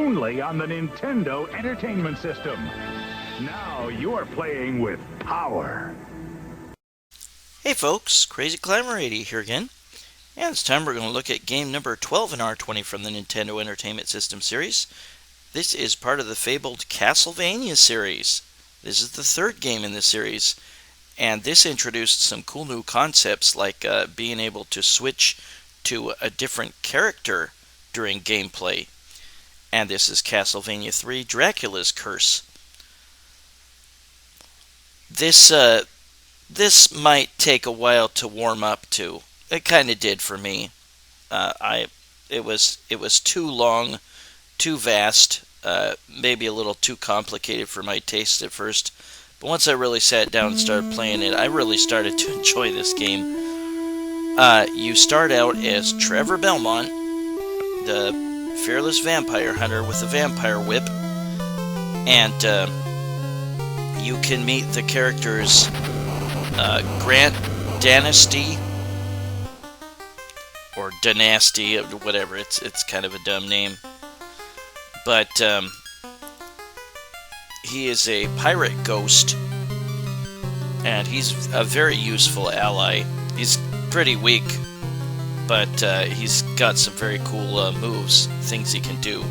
only on the Nintendo Entertainment System. Now you're playing with power. Hey folks, Crazy Climber 80 here again. And this time we're going to look at game number 12 in R20 from the Nintendo Entertainment System series. This is part of the fabled Castlevania series. This is the third game in the series. And this introduced some cool new concepts like being able to switch to a different character during gameplay. And this is Castlevania 3 Dracula's Curse. This might take a while to warm up to. It kind of did for me. It was too long, too vast, maybe a little too complicated for my taste at first. But once I really sat down and started playing it, I really started to enjoy this game. You start out as Trevor Belmont, the fearless vampire hunter with a vampire whip, and you can meet the characters Grant Danasty, or Danasty, whatever. It's kind of a dumb name, but he is a pirate ghost, and he's a very useful ally. He's pretty weak, but he's got some very cool moves, things he can do.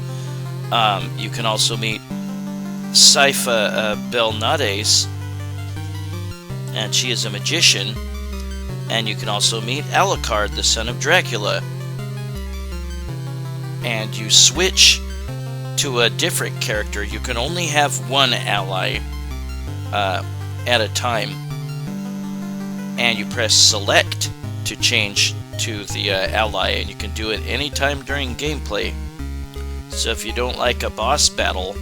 You can also meet Sypha Belnades, and she is a magician. And you can also meet Alucard, the son of Dracula. And you switch to a different character. You can only have one ally at a time. And you press select to change to the ally, and you can do it anytime during gameplay. So if you don't like a boss battle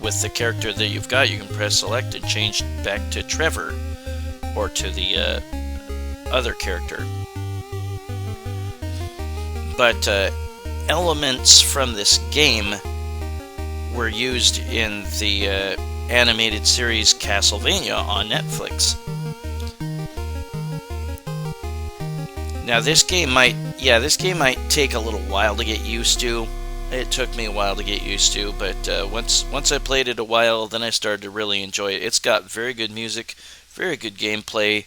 with the character that you've got, you can press select and change back to Trevor, or to the other character. But elements from this game were used in the animated series Castlevania on Netflix. Now this game might take a little while to get used to. It took me a while to get used to, but once I played it a while, then I started to really enjoy it. It's got very good music, very good gameplay,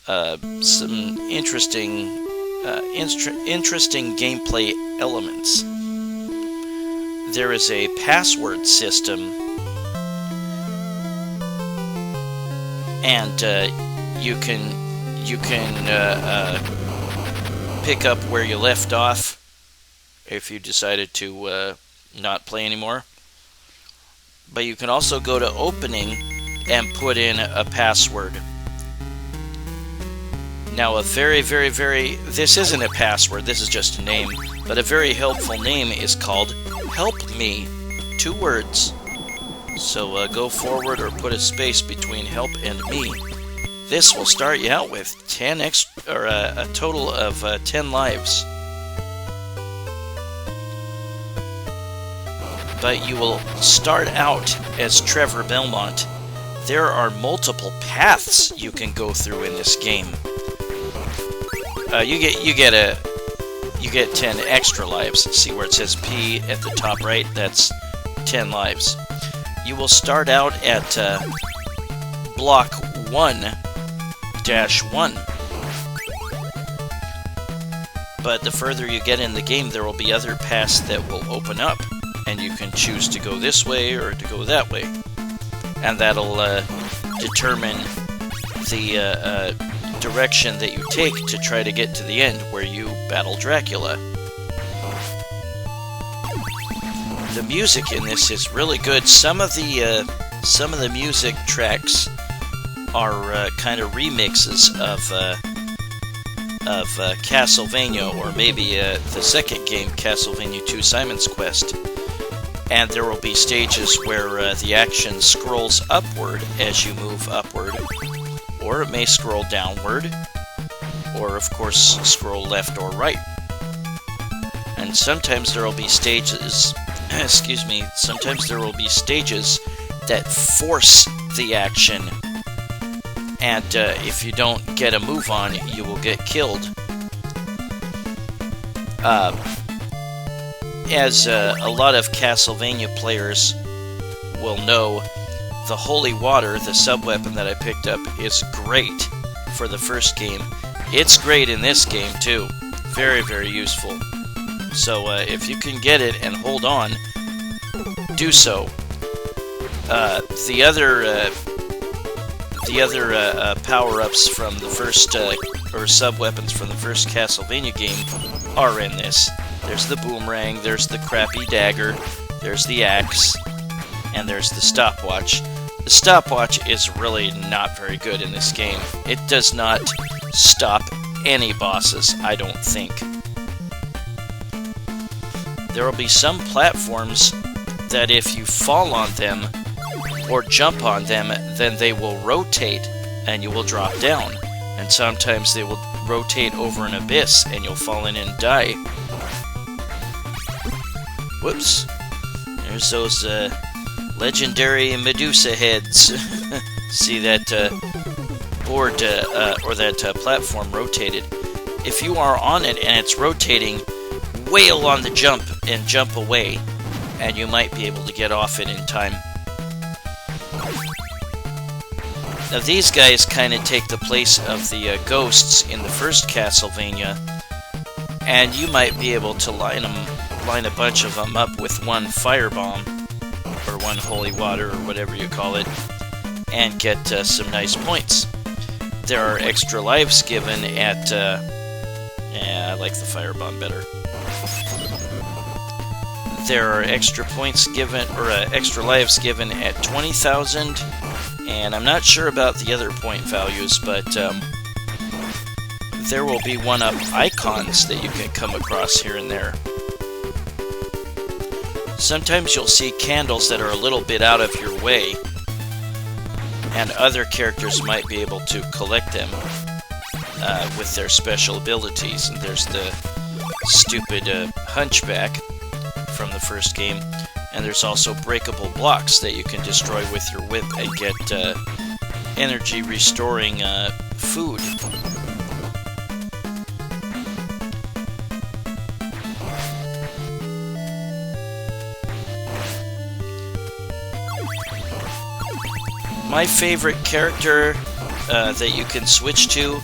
some interesting gameplay elements. There is a password system, and you can pick up where you left off if you decided to not play anymore. But you can also go to opening and put in a password. Now a this isn't a password, this is just a name, but a very helpful name is called Help Me. 2 words. So go forward or put a space between help and me. This will start you out with a total of 10 lives. But you will start out as Trevor Belmont. There are multiple paths you can go through in this game. You get 10 extra lives. See where it says P at the top right? That's 10 lives. You will start out at block 1-1. But the further you get in the game, there will be other paths that will open up, and you can choose to go this way or to go that way. And that'll determine the direction that you take to try to get to the end where you battle Dracula. The music in this is really good. Some of the music tracks are kind of remixes of Castlevania, or maybe the second game, Castlevania 2 Simon's Quest. And there will be stages where the action scrolls upward as you move upward, or it may scroll downward, or of course scroll left or right. And sometimes there will be stages, sometimes there will be stages that force the action, and if you don't get a move on, you will get killed. as a lot of Castlevania players will know, the holy water, the sub-weapon that I picked up, is great for the first game. It's great in this game too. Very, very useful. So if you can get it and hold on, do so. The other power-ups from the first, or sub-weapons from the first Castlevania game are in this. There's the boomerang, there's the crappy dagger, there's the axe, and there's the stopwatch. The stopwatch is really not very good in this game. It does not stop any bosses, I don't think. There will be some platforms that if you fall on them or jump on them, then they will rotate and you will drop down. And sometimes they will rotate over an abyss and you'll fall in and die. Whoops. There's those legendary Medusa heads. See that board or that platform rotated. If you are on it and it's rotating, wail on the jump and jump away, and you might be able to get off it in time. Now these guys kind of take the place of the ghosts in the first Castlevania, and you might be able to line a bunch of them up with one firebomb, or one holy water, or whatever you call it, and get some nice points. There are extra lives given at, I like the firebomb better. There are extra points given, or extra lives given at 20,000, and I'm not sure about the other point values, but there will be one-up icons that you can come across here and there. Sometimes you'll see candles that are a little bit out of your way, and other characters might be able to collect them with their special abilities. And there's the stupid hunchback from the first game, and there's also breakable blocks that you can destroy with your whip and get energy restoring food. My favorite character that you can switch to,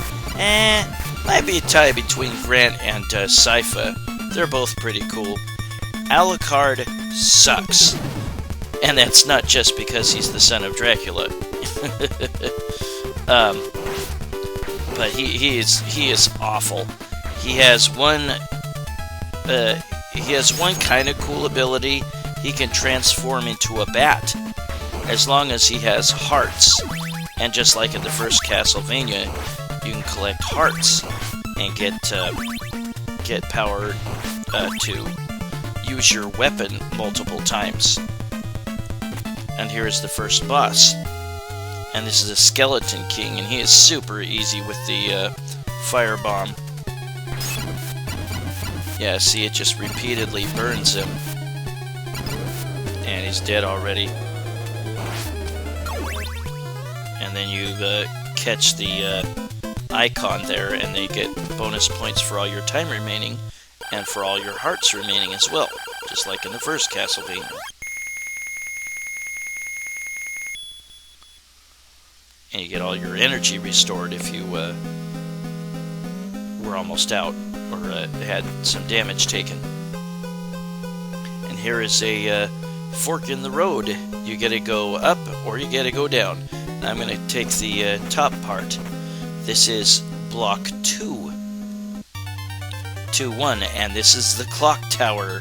might be a tie between Grant and Sypha. They're both pretty cool. Alucard sucks, and that's not just because he's the son of Dracula. But he is awful. He has one kind of cool ability. He can transform into a bat, as long as he has hearts. And just like in the first Castlevania, you can collect hearts and get power to use your weapon multiple times. And here is the first boss. And this is a Skeleton King, and he is super easy with the firebomb. Yeah, see, it just repeatedly burns him. And he's dead already. And then you catch the icon there, and they get bonus points for all your time remaining, and for all your hearts remaining as well, just like in the first Castlevania. And you get all your energy restored if you were almost out, or had some damage taken. And here is a fork in the road. You get to go up, or you get to go down. I'm going to take the top part. This is block 2. 2-1, and this is the clock tower.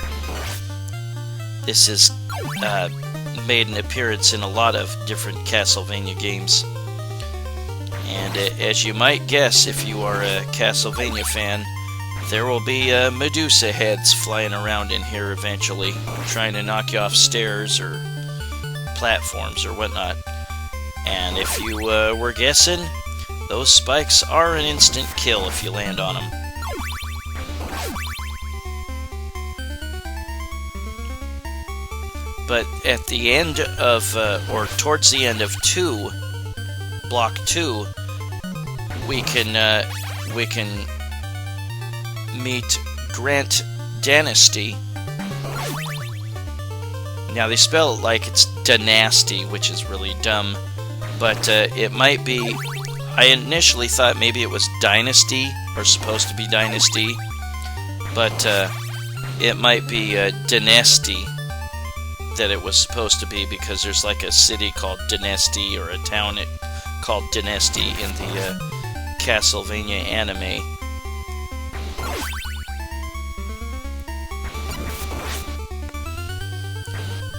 This has made an appearance in a lot of different Castlevania games. And as you might guess, if you are a Castlevania fan, there will be Medusa heads flying around in here eventually, trying to knock you off stairs or platforms or whatnot. And if you were guessing, those spikes are an instant kill if you land on them. But at the end of, or towards the end of block 2, we can meet Grant Danasty, Now they spell it like it's Danasty, which is really dumb, but it might be. I initially thought maybe it was Dynasty, or supposed to be Dynasty, but it might be Danasty that it was supposed to be, because there's like a city called Danasty, or a town called Danasty in the Castlevania anime.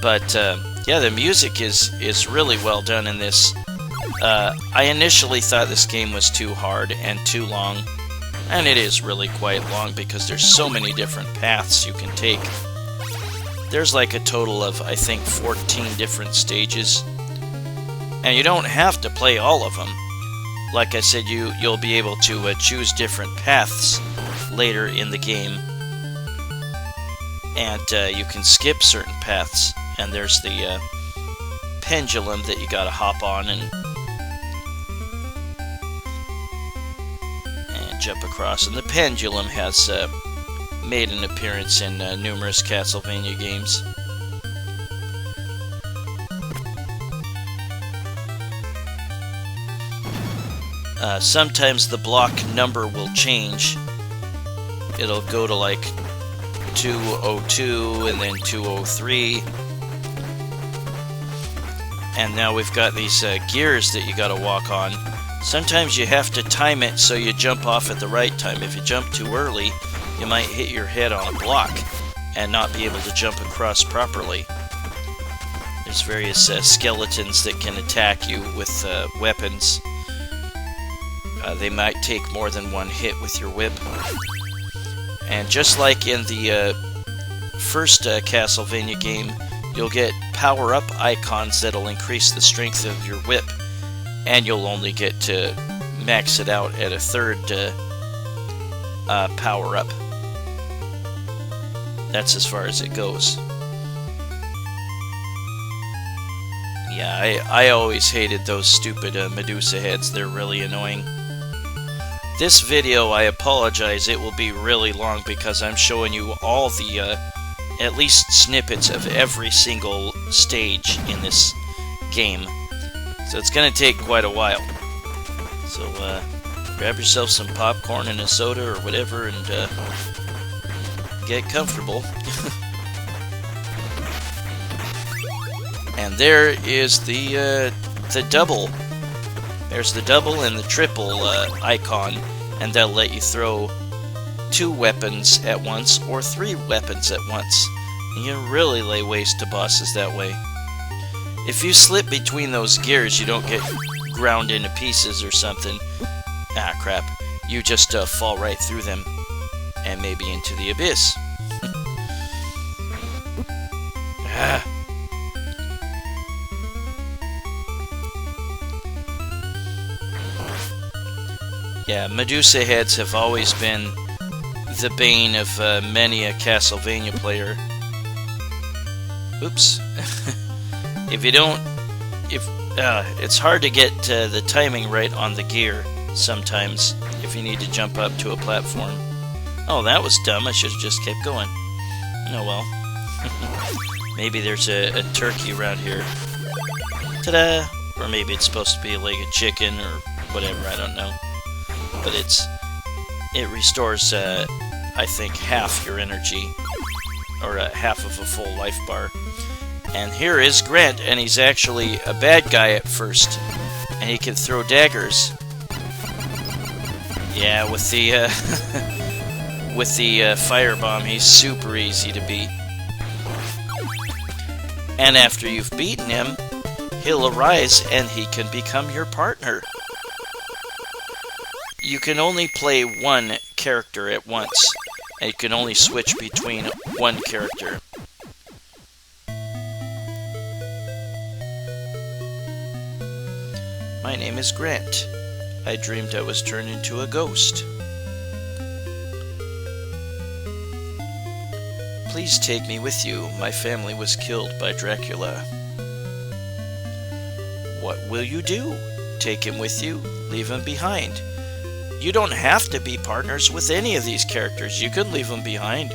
But yeah, the music is really well done in this. I initially thought this game was too hard and too long, and it is really quite long because there's so many different paths you can take. There's like a total of, I think, 14 different stages, and you don't have to play all of them. Like I said, you'll be able to choose different paths later in the game, and you can skip certain paths. And there's the pendulum that you gotta hop on and jump across. And the pendulum has made an appearance in numerous Castlevania games. Sometimes the block number will change. It'll go to like 202 and then 203. And now we've got these gears that you gotta walk on. Sometimes you have to time it so you jump off at the right time. If you jump too early, you might hit your head on a block and not be able to jump across properly. There's various skeletons that can attack you with weapons. They might take more than one hit with your whip. And just like in the first Castlevania game, you'll get power-up icons that'll increase the strength of your whip, and you'll only get to max it out at a third power-up. That's as far as it goes. Yeah, I always hated those stupid Medusa heads. They're really annoying. This video, I apologize, it will be really long because I'm showing you all the at least snippets of every single stage in this game. So it's going to take quite a while. So grab yourself some popcorn and a soda or whatever and get comfortable. And there is the double. There's the double and the triple icon, and they'll let you throw 2 weapons at once or 3 weapons at once. You can really lay waste to bosses that way. If you slip between those gears, you don't get ground into pieces or something. Ah, crap. You just fall right through them and maybe into the abyss. Ah. Yeah, Medusa heads have always been the bane of many a Castlevania player. Oops. It's hard to get the timing right on the gear sometimes if you need to jump up to a platform. Oh, that was dumb. I should have just kept going. Oh well. Maybe there's a turkey around here. Ta-da! Or maybe it's supposed to be a leg of chicken or whatever, I don't know. But it restores, I think, half your energy, or half of a full life bar. And here is Grant, and he's actually a bad guy at first, and he can throw daggers. Yeah, with the with the firebomb, he's super easy to beat. And after you've beaten him, he'll arise and he can become your partner. You can only play one character at once, and you can only switch between one character. My name is Grant. I dreamed I was turned into a ghost. Please take me with you. My family was killed by Dracula. What will you do? Take him with you? Leave him behind? You don't have to be partners with any of these characters. You could leave them behind.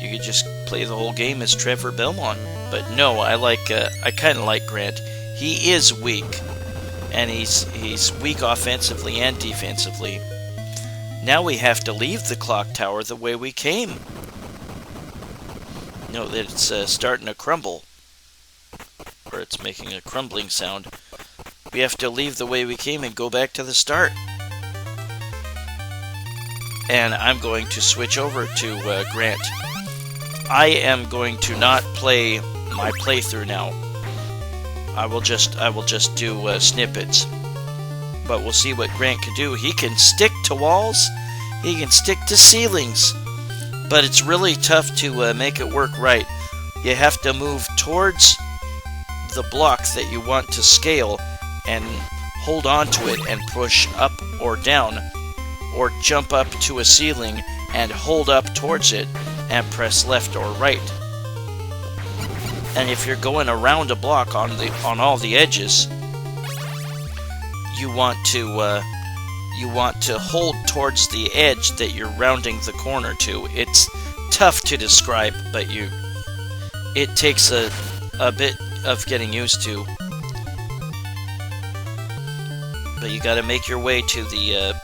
You could just play the whole game as Trevor Belmont. But no, I kind of like Grant. He is weak, and he's weak offensively and defensively. Now we have to leave the clock tower the way we came. No, that it's starting to crumble, or it's making a crumbling sound. We have to leave the way we came and go back to the start. And I'm going to switch over to Grant. I am going to not play my playthrough now. I will just do snippets. But we'll see what Grant can do. He can stick to walls. He can stick to ceilings. But it's really tough to make it work right. You have to move towards the block that you want to scale and hold on to it and push up or down, or jump up to a ceiling and hold up towards it and press left or right. And if you're going around a block on all the edges, you want to hold towards the edge that you're rounding the corner to. It's tough to describe, but it takes a bit of getting used to. But you got to make your way to the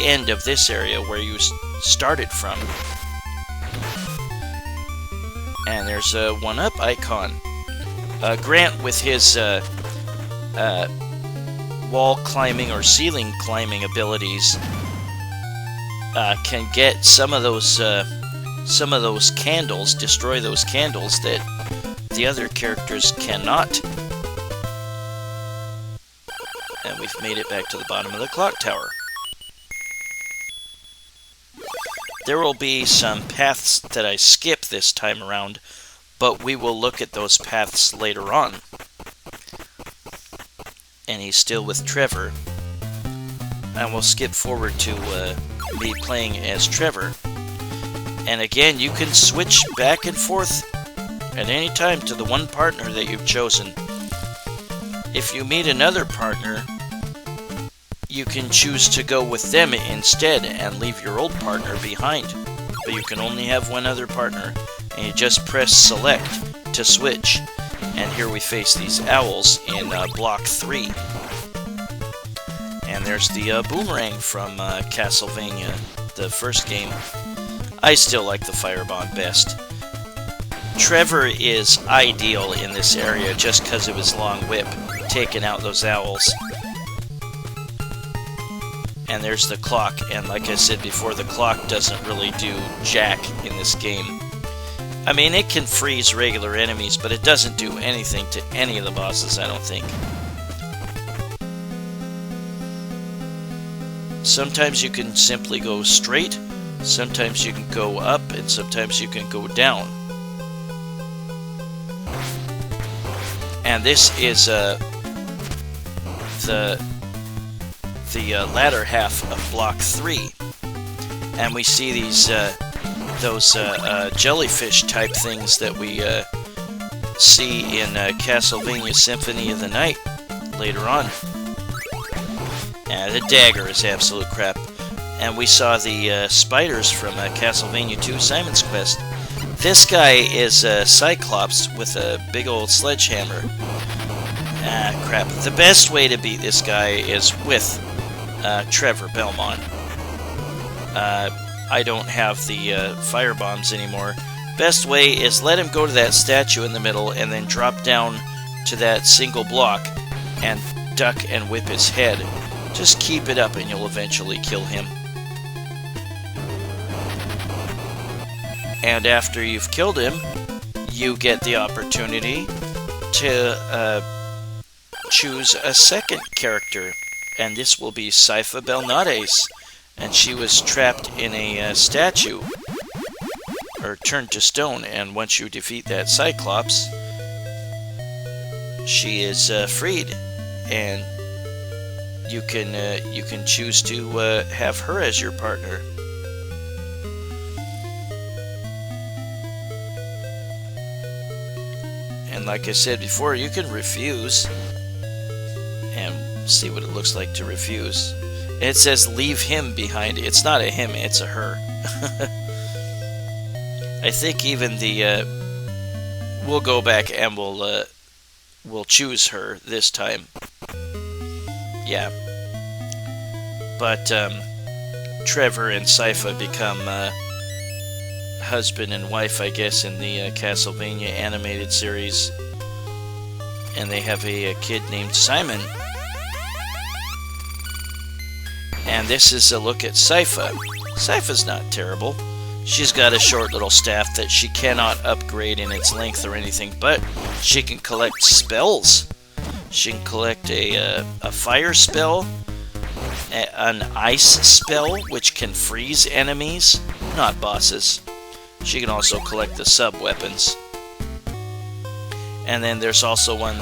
end of this area where you started from. And there's a 1-up icon. Grant, with his wall climbing or ceiling climbing abilities, can get some of those candles, destroy those candles that the other characters cannot. And we've made it back to the bottom of the clock tower. There will be some paths that I skip this time around, but we will look at those paths later on. And he's still with Trevor. And we'll skip forward to me playing as Trevor. And again, you can switch back and forth at any time to the one partner that you've chosen. If you meet another partner, you can choose to go with them instead and leave your old partner behind. But you can only have one other partner, and you just press select to switch. And here we face these owls in block 3. And there's the boomerang from Castlevania, the first game. I still like the firebomb best. Trevor is ideal in this area just because of his long whip, taking out those owls. And there's the clock, and like I said before, the clock doesn't really do jack in this game. I mean, it can freeze regular enemies, but it doesn't do anything to any of the bosses, I don't think. Sometimes you can simply go straight, sometimes you can go up, and sometimes you can go down. And this is the latter half of block 3, and we see these those jellyfish type things that we see in Castlevania Symphony of the Night later on. And the dagger is absolute crap. And we saw the spiders from Castlevania 2 Simon's Quest. This guy is a Cyclops with a big old sledgehammer. Ah, crap. The best way to beat this guy is with Trevor Belmont. I don't have the fire bombs anymore. Best way is let him go to that statue in the middle and then drop down to that single block and duck and whip his head. Just keep it up and you'll eventually kill him. And after you've killed him, you get the opportunity to choose a second character. And this will be Sypha Belnades. And she was trapped in a statue, or turned to stone, and once you defeat that Cyclops, she is freed, and you can choose to have her as your partner. And like I said before, you can refuse, and see what it looks like to refuse. It says leave him behind. It's not a him, it's a her. I think even the we'll go back and we'll choose her this time. Yeah. But Trevor and Sypha become husband and wife, I guess, in the Castlevania animated series. And they have a kid named Simon. And this is a look at Sypha. Sypha's not terrible. She's got a short little staff that she cannot upgrade in its length or anything, but she can collect spells. She can collect a fire spell, an ice spell, which can freeze enemies, not bosses. She can also collect the sub-weapons. And then there's also one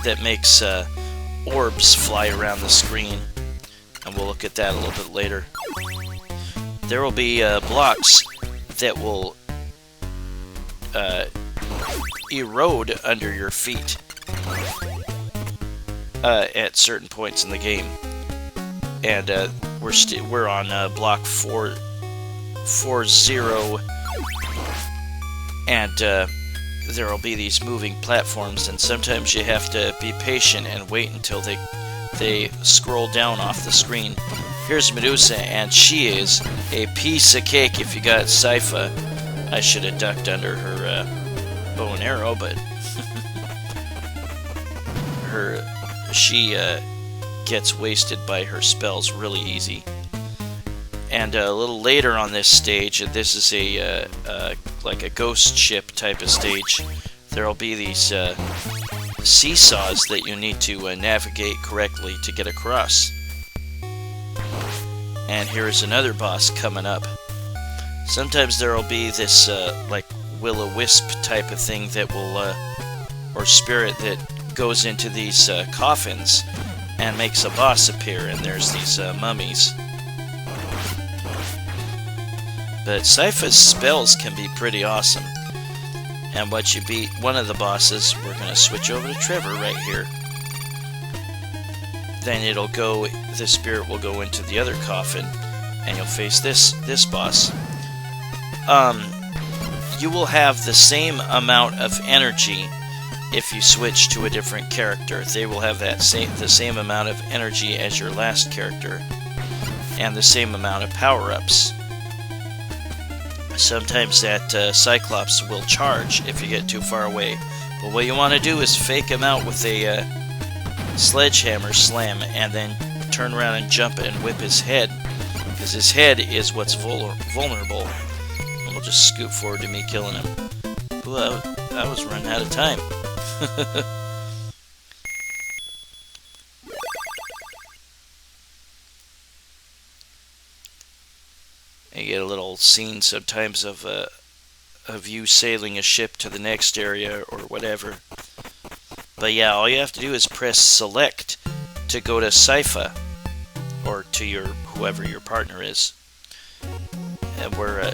that makes orbs fly around the screen. And we'll look at that a little bit later. There will be blocks that will erode under your feet at certain points in the game. And we're on block 440, and there will be these moving platforms, and sometimes you have to be patient and wait until they scroll down off the screen. Here's Medusa, and she is a piece of cake if you got Sypha. I should have ducked under her bow and arrow, but she gets wasted by her spells really easy. And a little later on this stage, this is a like a ghost ship type of stage. There'll be these seesaws that you need to navigate correctly to get across. And here's another boss coming up. Sometimes there'll be this like will-o-wisp type of thing that will, or spirit that goes into these coffins and makes a boss appear, and there's these mummies. But Sypha's spells can be pretty awesome. And once you beat one of the bosses, we're going to switch over to Trevor right here. Then the spirit will go into the other coffin, and you'll face this boss. You will have the same amount of energy if you switch to a different character. They will have the same amount of energy as your last character, and the same amount of power-ups. Sometimes that Cyclops will charge if you get too far away. But what you want to do is fake him out with a sledgehammer slam, and then turn around and jump and whip his head, because his head is what's vulnerable. And we'll just scoot forward to me killing him. Ooh, I was running out of time. You get a little scene sometimes of you sailing a ship to the next area or whatever. But yeah, all you have to do is press select to go to Sypha, or to whoever your partner is. And we're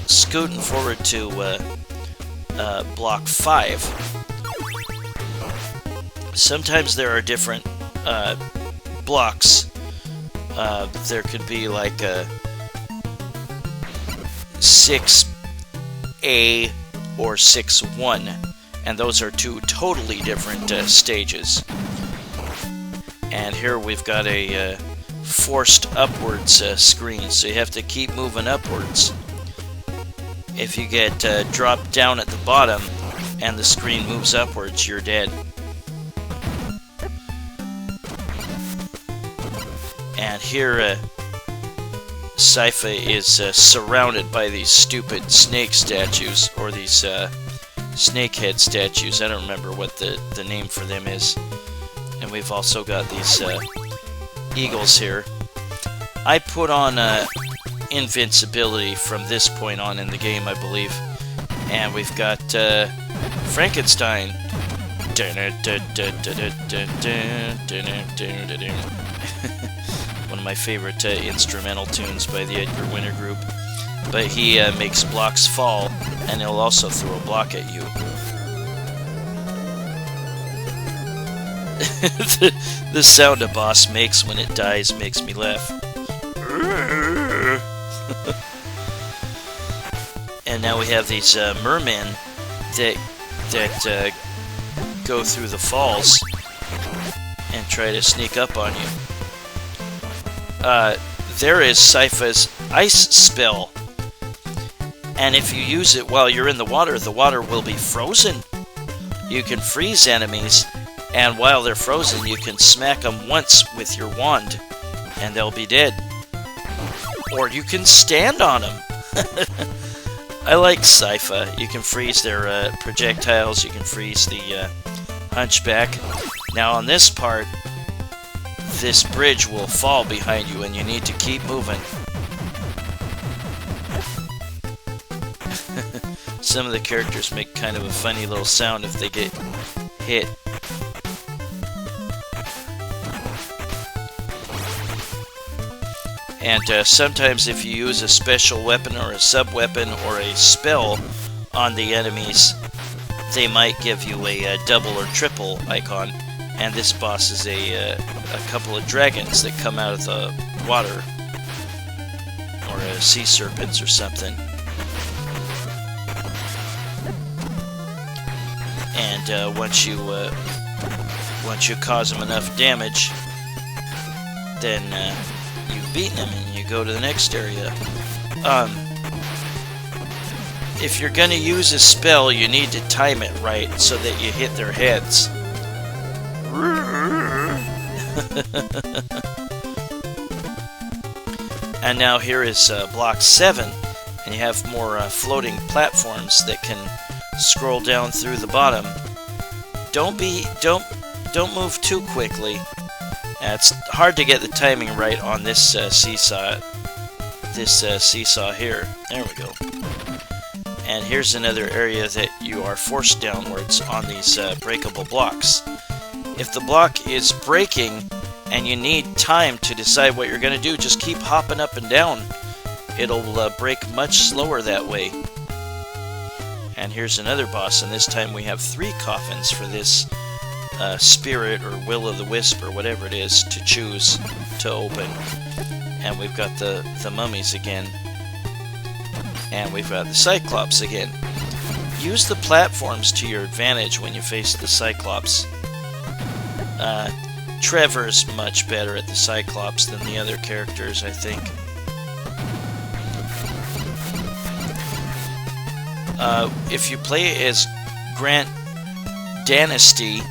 scooting forward to block 5. Sometimes there are different blocks. There could be like a 6A or 6-1, and those are two totally different stages. And here we've got a forced upwards screen, so you have to keep moving upwards. If you get dropped down at the bottom and the screen moves upwards, you're dead. And here Sypha is surrounded by these stupid snake statues, or these snakehead statues. I don't remember what the name for them is. And we've also got these eagles here. I put on invincibility from this point on in the game, I believe. And we've got Frankenstein. One of my favorite instrumental tunes by the Edgar Winter Group. But he makes blocks fall, and he'll also throw a block at you. The sound a boss makes when it dies makes me laugh. And now we have these mermen that go through the falls and try to sneak up on you. There is Sypha's ice spell, and if you use it while you're in the water will be frozen. You can freeze enemies, and while they're frozen, you can smack them once with your wand, and they'll be dead. Or you can stand on them. I like Sypha. You can freeze their projectiles, you can freeze the hunchback. Now on this part, this bridge will fall behind you and you need to keep moving. Some of the characters make kind of a funny little sound if they get hit. And sometimes if you use a special weapon or a sub-weapon or a spell on the enemies, they might give you a double or triple icon. And this boss is a couple of dragons that come out of the water, or sea serpents or something. And once you cause them enough damage, then you've beaten them and you go to the next area. If you're gonna use a spell, you need to time it right so that you hit their heads. And now here is block 7, and you have more floating platforms that can scroll down through the bottom. Don't move too quickly. It's hard to get the timing right on this seesaw. This seesaw here. There we go. And here's another area that you are forced downwards on these breakable blocks. If the block is breaking and you need time to decide what you're going to do, just keep hopping up and down. It'll break much slower that way. And here's another boss, and this time we have 3 coffins for this spirit or will-o'-the-wisp or whatever it is to choose to open. And we've got the mummies again. And we've got the Cyclops again. Use the platforms to your advantage when you face the Cyclops. Trevor's much better at the Cyclops than the other characters, I think. If you play as Grant Danasty,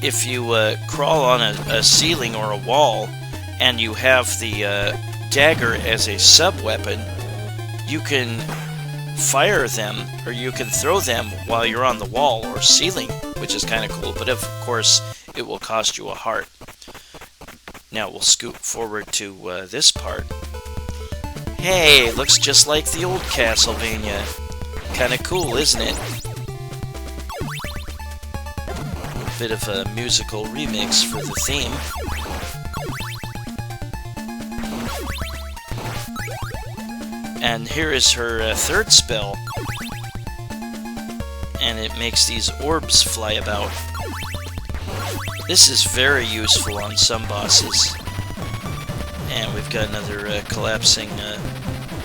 if you crawl on a ceiling or a wall and you have the dagger as a sub-weapon, you can fire them, or you can throw them while you're on the wall or ceiling, which is kind of cool, but of course it will cost you a heart. Now we'll scoot forward to this part. Hey, looks just like the old Castlevania. Kinda cool, isn't it? Bit of a musical remix for the theme. And here is her third spell. And it makes these orbs fly about. This is very useful on some bosses. And we've got another collapsing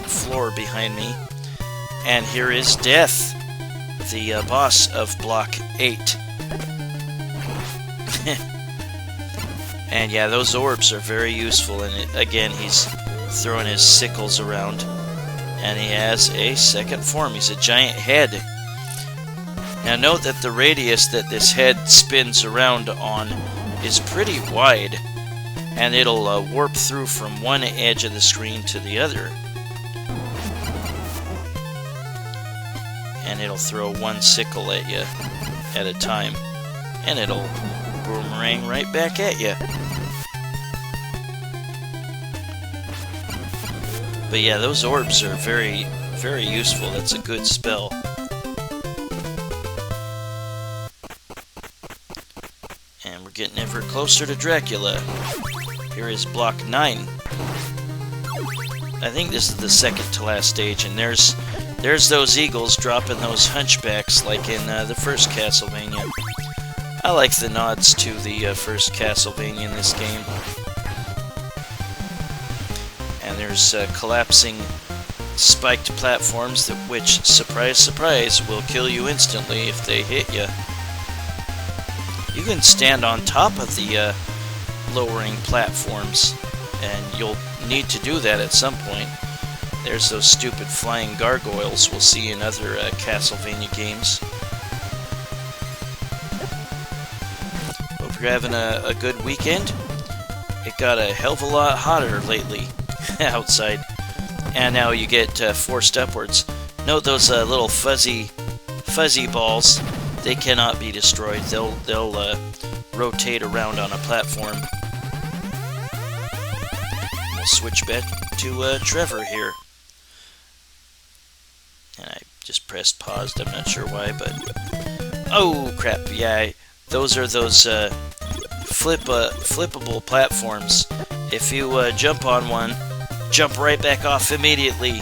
floor behind me. And here is Death, the boss of Block 8. And yeah, those orbs are very useful. And again, he's throwing his sickles around. And he has a second form. He's a giant head. Now note that the radius that this head spins around on is pretty wide. And it'll warp through from one edge of the screen to the other. And it'll throw one sickle at you at a time. And it'll boomerang right back at you. But yeah, those orbs are very, very useful. That's a good spell. And we're getting ever closer to Dracula. Here is Block 9. I think this is the second to last stage, and there's those eagles dropping those hunchbacks like in the first Castlevania. I like the nods to the first Castlevania in this game. And there's collapsing spiked platforms which, surprise, surprise, will kill you instantly if they hit you. You can stand on top of the lowering platforms, and you'll need to do that at some point. There's those stupid flying gargoyles we'll see in other Castlevania games. Hope you're having a good weekend. It got a hell of a lot hotter lately outside, and now you get forced upwards. Note those little fuzzy balls. They cannot be destroyed. They'll rotate around on a platform. We'll switch back to Trevor here. And I just pressed paused. I'm not sure why, but oh crap! Yeah, those are those flippable platforms. If you jump on one, jump right back off immediately.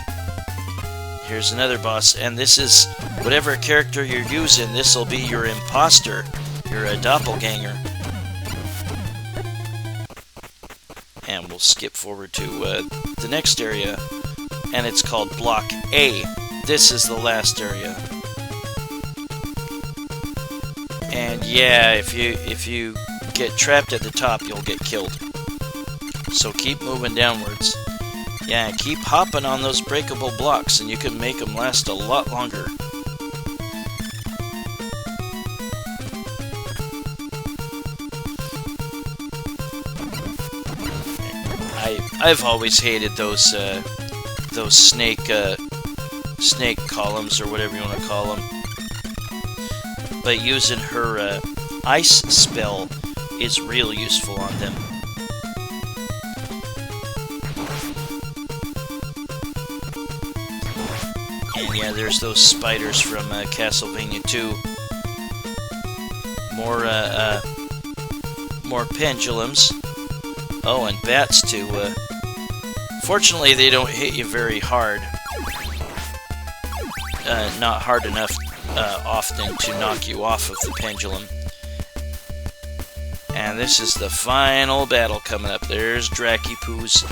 Here's another boss, and this is whatever character you're using. This will be your imposter, your doppelganger. And we'll skip forward to the next area, and it's called Block A. This is the last area. And yeah, if you get trapped at the top, you'll get killed. So keep moving downwards. Yeah, keep hopping on those breakable blocks, and you can make them last a lot longer. I've always hated those snake columns, or whatever you want to call them. But using her ice spell is real useful on them. And yeah, there's those spiders from Castlevania 2. More pendulums. Oh, and bats too. Fortunately, they don't hit you very hard. Not hard enough often to knock you off of the pendulum. And this is the final battle coming up. There's Dracupoos.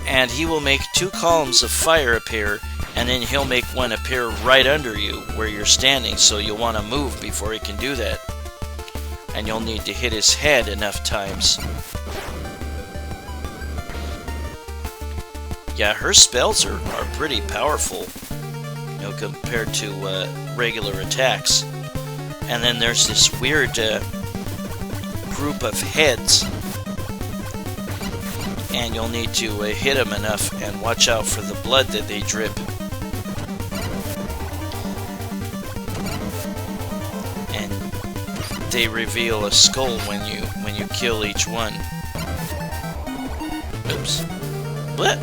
And he will make 2 columns of fire appear, and then he'll make one appear right under you where you're standing, so you'll want to move before he can do that. And you'll need to hit his head enough times. Yeah, her spells are pretty powerful, you know, compared to regular attacks. And then there's this weird group of heads, and you'll need to hit them enough and watch out for the blood that they drip. And they reveal a skull when you kill each one. Oops. What?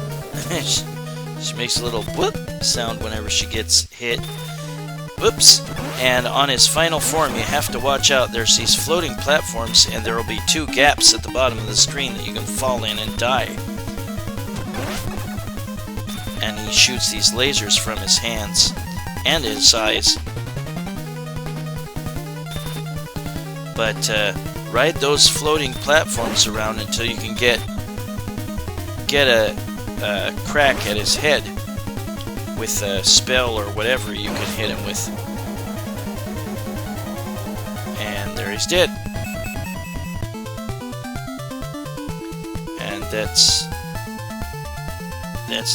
She makes a little whoop sound whenever she gets hit. Whoops. And on his final form, you have to watch out. There's these floating platforms, and there will be 2 gaps at the bottom of the screen that you can fall in and die. And he shoots these lasers from his hands and his eyes. But ride those floating platforms around until you can get a crack at his head with a spell or whatever you can hit him with. And there he's dead. And that's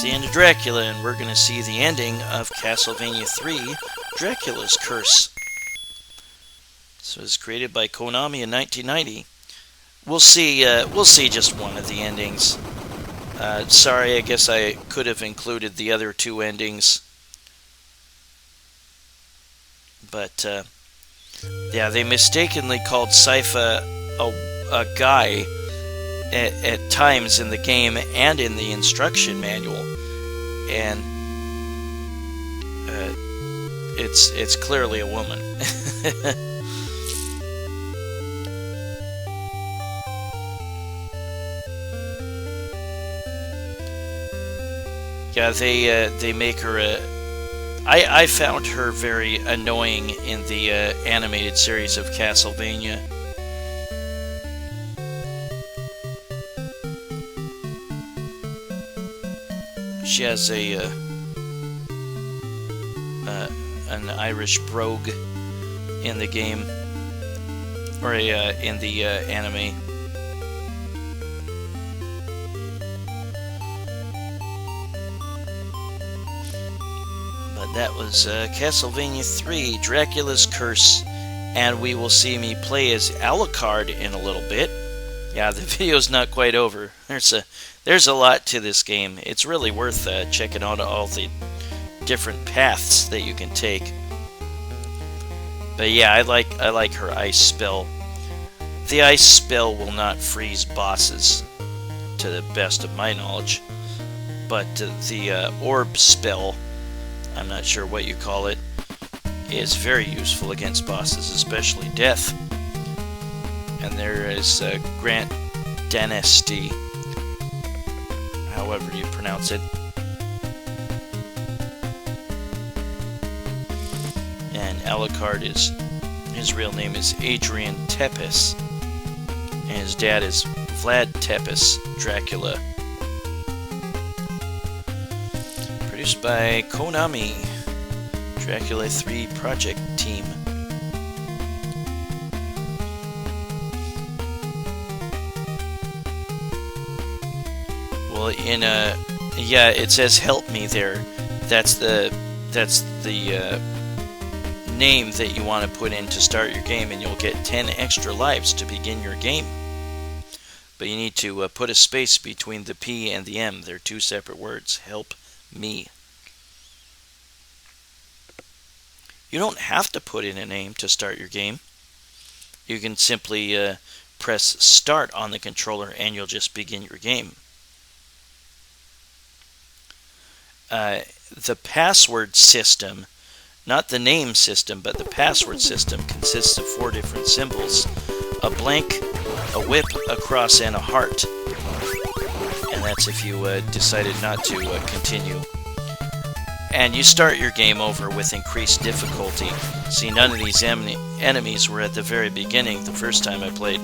the end of Dracula, and we're going to see the ending of Castlevania 3, Dracula's Curse. This was created by Konami in 1990. We'll see just one of the endings. Sorry, I guess I could have included the other 2 endings. But, yeah, they mistakenly called Sypha a guy at times in the game and in the instruction manual. And it's clearly a woman. Yeah, they make her I found her very annoying in the animated series of Castlevania. She has an Irish brogue in the game, or in the anime. But that was Castlevania 3, Dracula's Curse, and we will see me play as Alucard in a little bit. Yeah, the video's not quite over. There's a lot to this game. It's really worth checking out all the different paths that you can take. But yeah, I like her ice spell. The ice spell will not freeze bosses, to the best of my knowledge. But the orb spell, I'm not sure what you call it, is very useful against bosses, especially death. And there is Grant Danasty, however you pronounce it. And Alucard his real name is Adrian Tepes, and his dad is Vlad Tepes, Dracula. Produced by Konami, Dracula 3 project team. Well, yeah, it says "help me" there. That's the name that you want to put in to start your game, and you'll get 10 extra lives to begin your game. But you need to put a space between the P and the M. They're two separate words. Help me. You don't have to put in a name to start your game. You can simply press start on the controller and you'll just begin your game. The password system, not the name system, but the password system consists of 4 different symbols: a blank, a whip, a cross, and a heart. And that's if you decided not to continue. And you start your game over with increased difficulty. See, none of these enemies were at the very beginning the first time I played.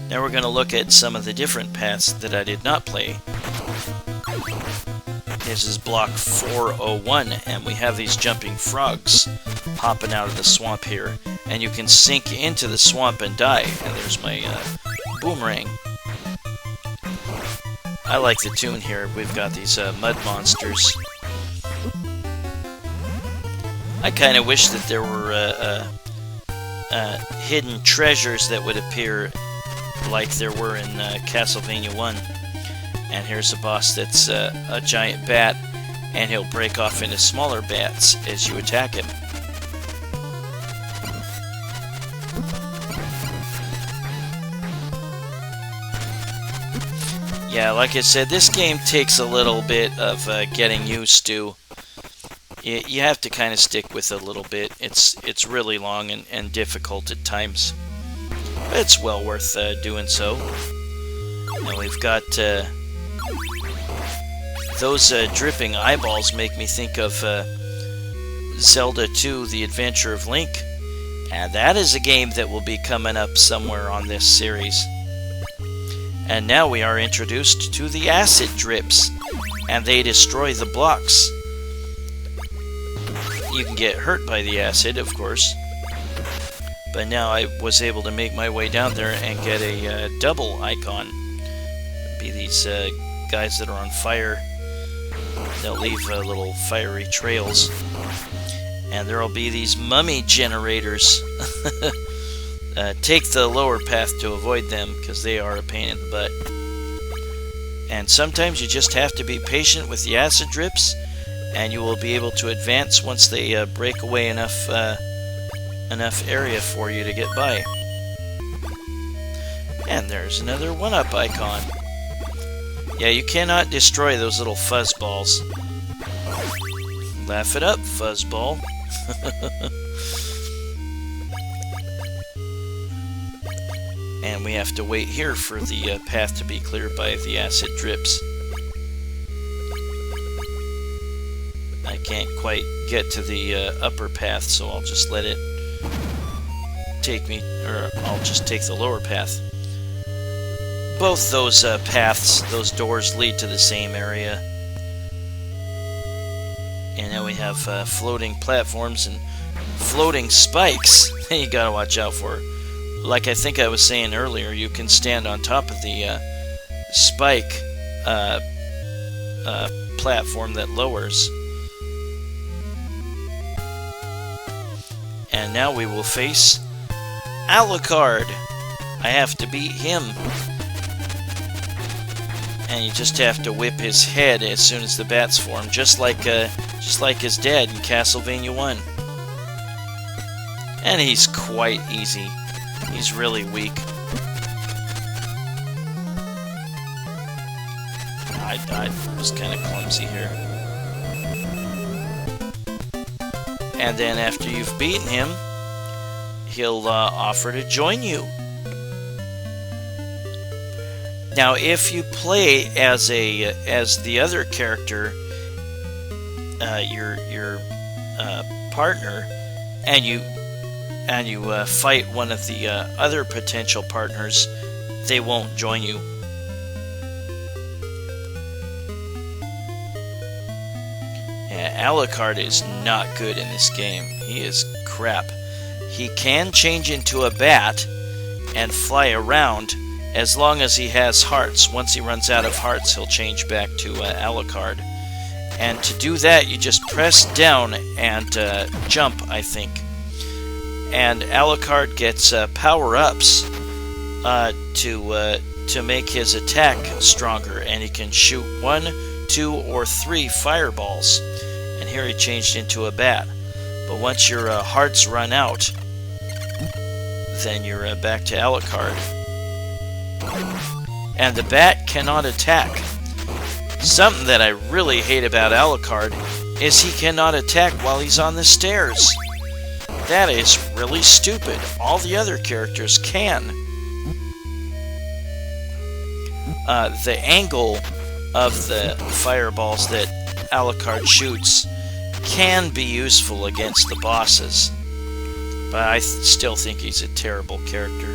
Now we're going to look at some of the different paths that I did not play. This is block 401, and we have these jumping frogs popping out of the swamp here. And you can sink into the swamp and die. And there's my boomerang. I like the tune here. We've got these mud monsters. I kind of wish that there were hidden treasures that would appear like there were in Castlevania 1. And here's a boss that's a giant bat, and he'll break off into smaller bats as you attack him. Yeah, like I said, this game takes a little bit of getting used to. You have to kind of stick with it a little bit. It's really long and difficult at times. But it's well worth doing so. And we've got those dripping eyeballs make me think of Zelda 2, The Adventure of Link. And that is a game that will be coming up somewhere on this series. And now we are introduced to the acid drips, and they destroy the blocks. You can get hurt by the acid, of course. But now I was able to make my way down there and get a double icon. It'd be these guys that are on fire. They'll leave little fiery trails. And there'll be these mummy generators. Take the lower path to avoid them, because they are a pain in the butt. And sometimes you just have to be patient with the acid drips, and you will be able to advance once they break away enough area for you to get by. And there's another 1-up icon. Yeah, you cannot destroy those little fuzzballs. Laugh it up, fuzzball. And we have to wait here for the path to be cleared by the acid drips. I can't quite get to the upper path, so I'll just let it take me, or I'll just take the lower path. Both those paths, those doors, lead to the same area. And now we have floating platforms and floating spikes you gotta watch out for. Like I think I was saying earlier, you can stand on top of the spike platform that lowers. And now we will face Alucard. I have to beat him. And you just have to whip his head as soon as the bats form, just like his dad in Castlevania 1. And he's quite easy. He's really weak. I was kind of clumsy here. And then after you've beaten him, he'll offer to join you. Now, if you play as the other character, your partner, and you fight one of the other potential partners, they won't join you. Yeah, Alucard is not good in this game. He is crap. He can change into a bat and fly around as long as he has hearts. Once he runs out of hearts, he'll change back to Alucard. And to do that, you just press down and jump, I think. And Alucard gets power-ups to make his attack stronger, and he can shoot 1, 2, or 3 fireballs. And here he changed into a bat. But once your hearts run out, then you're back to Alucard. And the bat cannot attack. Something that I really hate about Alucard is he cannot attack while he's on the stairs. That is really stupid. All the other characters can. The angle of the fireballs that Alucard shoots can be useful against the bosses, but I still think he's a terrible character.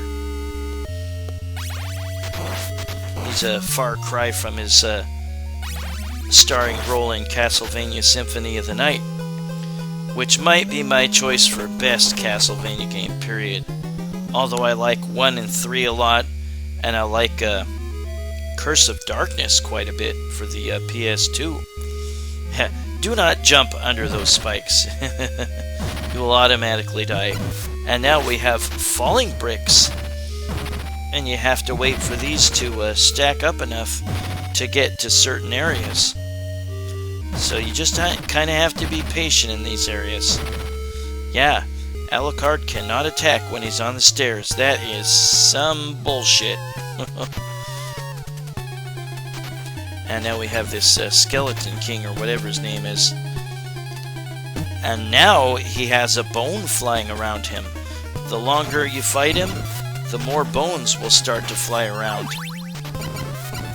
He's a far cry from his starring role in Castlevania Symphony of the Night, which might be my choice for best Castlevania game, period. Although I like 1 and 3 a lot, and I like Curse of Darkness quite a bit for the PS2. Do not jump under those spikes. You will automatically die. And now we have falling bricks. And you have to wait for these to stack up enough to get to certain areas. So you just kind of have to be patient in these areas. Yeah, Alucard cannot attack when he's on the stairs. That is some bullshit. And now we have this Skeleton King, or whatever his name is. And now he has a bone flying around him. The longer you fight him, the more bones will start to fly around.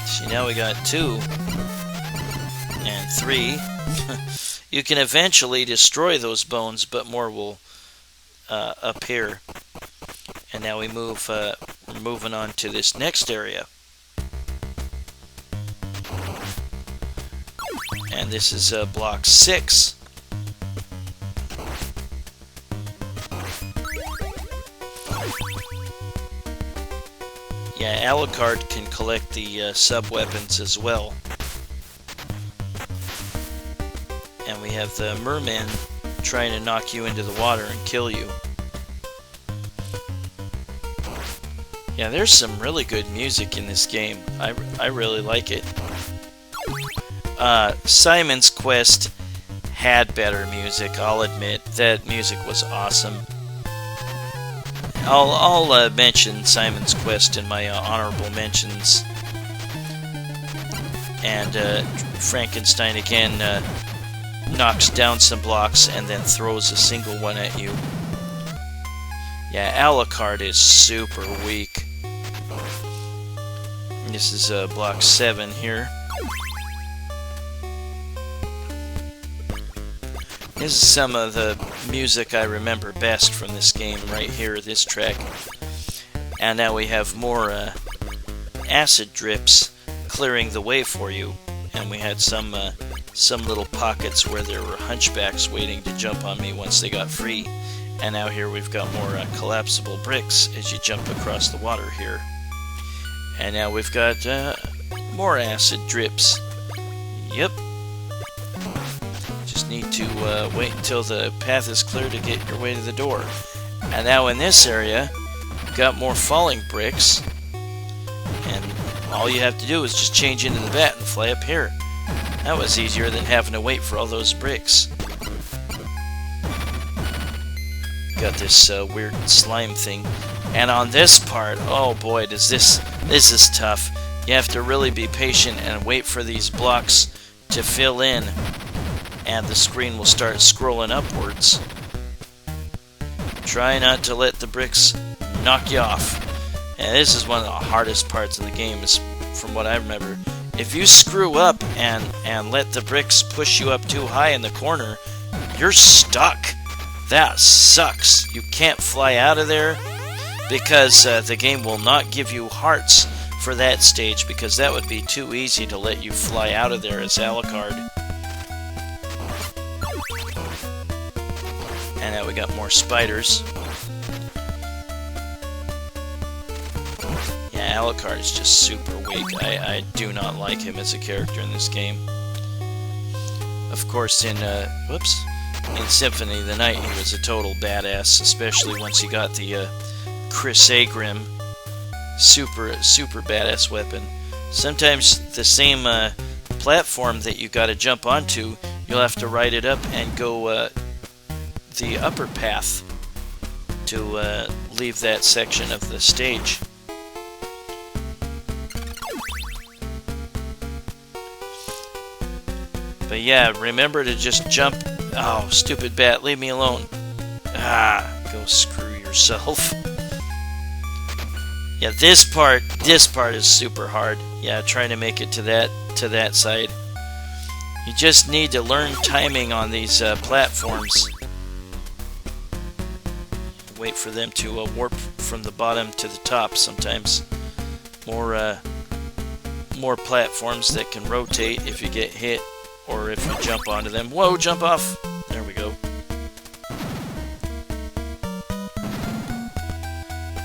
See, now we got 2. And 3. You can eventually destroy those bones, but more will appear. And now we're moving on to this next area. And this is block 6. Yeah, Alucard can collect the sub-weapons as well. And we have the merman trying to knock you into the water and kill you. Yeah, there's some really good music in this game. I really like it. Simon's Quest had better music, I'll admit. That music was awesome. I'll mention Simon's Quest in my honorable mentions. And Frankenstein again knocks down some blocks and then throws a single one at you. Yeah, Alucard is super weak. This is block 7 here. This is some of the music I remember best from this game right here, this track. And now we have more acid drips clearing the way for you. And we had some some little pockets where there were hunchbacks waiting to jump on me once they got free. And now here we've got more collapsible bricks as you jump across the water here. And now we've got more acid drips. Yep. Just need to wait until the path is clear to get your way to the door. And now in this area, we've got more falling bricks. And all you have to do is just change into the bat and fly up here. That was easier than having to wait for all those bricks. Got this weird slime thing. And on this part, oh boy, this is tough. You have to really be patient and wait for these blocks to fill in, and the screen will start scrolling upwards. Try not to let the bricks knock you off. And this is one of the hardest parts of the game, is from what I remember. If you screw up and let the bricks push you up too high in the corner, you're stuck. That sucks. You can't fly out of there, because the game will not give you hearts for that stage, because that would be too easy to let you fly out of there as Alucard. And now we got more spiders. Yeah, Alucard is just super weak. I do not like him as a character in this game. Of course, in Symphony of the Night, he was a total badass, especially once he got the Chris Agrim super badass weapon. Sometimes the same platform that you gotta jump onto, you'll have to ride it up and go the upper path to leave that section of the stage. But yeah, remember to just jump. Oh, stupid bat, leave me alone. Ah, go screw yourself. Yeah, this part is super hard. Yeah, trying to make it to that side. You just need to learn timing on these platforms. Wait for them to warp from the bottom to the top sometimes. More platforms that can rotate if you get hit or if you jump onto them. Whoa, jump off! There we go.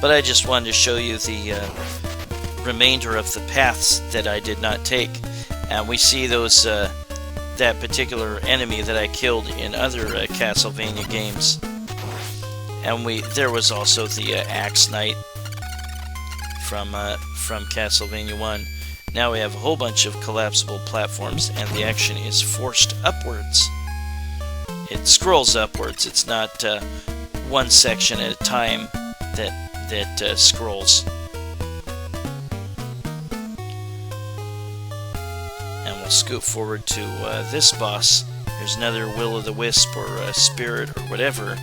But I just wanted to show you the remainder of the paths that I did not take. And we see those that particular enemy that I killed in other Castlevania games. And there was also the Axe Knight from Castlevania 1. Now we have a whole bunch of collapsible platforms, and the action is forced upwards. It scrolls upwards. It's not one section at a time that scrolls. And we'll scoot forward to this boss. There's another will-o'-the-wisp or spirit or whatever,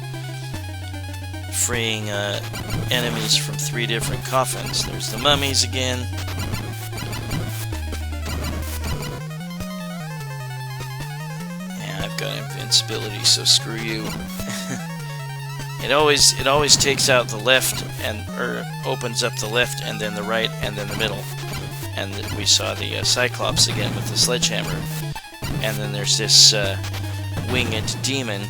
freeing enemies from 3 different coffins. There's the mummies again. Got invincibility, so screw you. It always takes out the left or opens up the left and then the right and then the middle. And we saw the Cyclops again with the sledgehammer. And then there's this winged demon.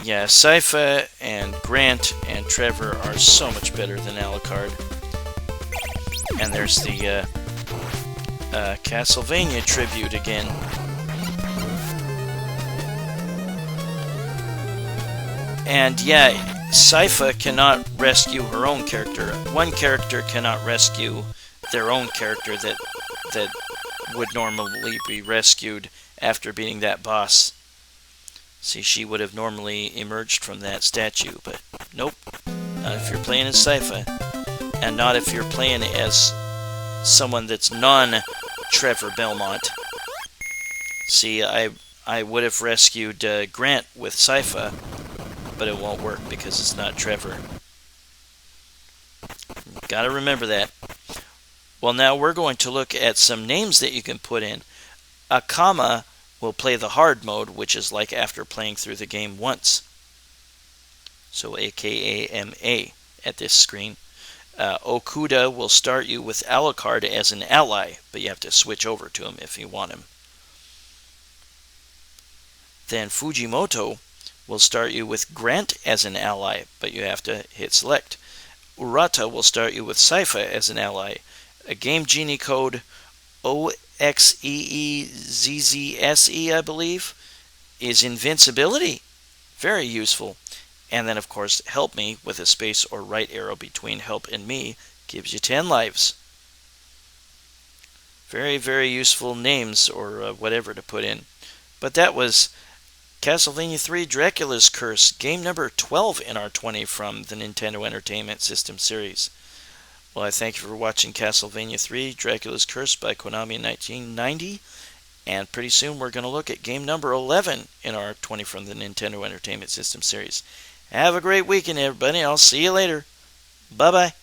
Yeah, Sypha and Grant and Trevor are so much better than Alucard. And there's the Castlevania tribute again. And yeah, Sypha cannot rescue her own character. One character cannot rescue their own character that would normally be rescued after beating that boss. See, she would have normally emerged from that statue, but nope. Not if you're playing as Sypha. And not if you're playing as someone that's non-Trevor Belmont. See, I would have rescued Grant with Sypha, but it won't work because it's not Trevor. Gotta remember that. Well, now we're going to look at some names that you can put in. Akama will play the hard mode, which is like after playing through the game once. So AKAMA at this screen. Okuda will start you with Alucard as an ally, but you have to switch over to him if you want him. Then Fujimoto will start you with Grant as an ally, but you have to hit select. Urata will start you with Sypha as an ally. A Game Genie code OXEEZZSE, I believe, is invincibility. Very useful. And then, of course, help me with a space or right arrow between help and me gives you 10 lives. Very, very useful names or whatever to put in. But that was Castlevania 3 Dracula's Curse, game number 12 in our 20 from the Nintendo Entertainment System series. Well, I thank you for watching Castlevania 3 Dracula's Curse by Konami in 1990. And pretty soon we're going to look at game number 11 in our 20 from the Nintendo Entertainment System series. Have a great weekend, everybody. I'll see you later. Bye-bye.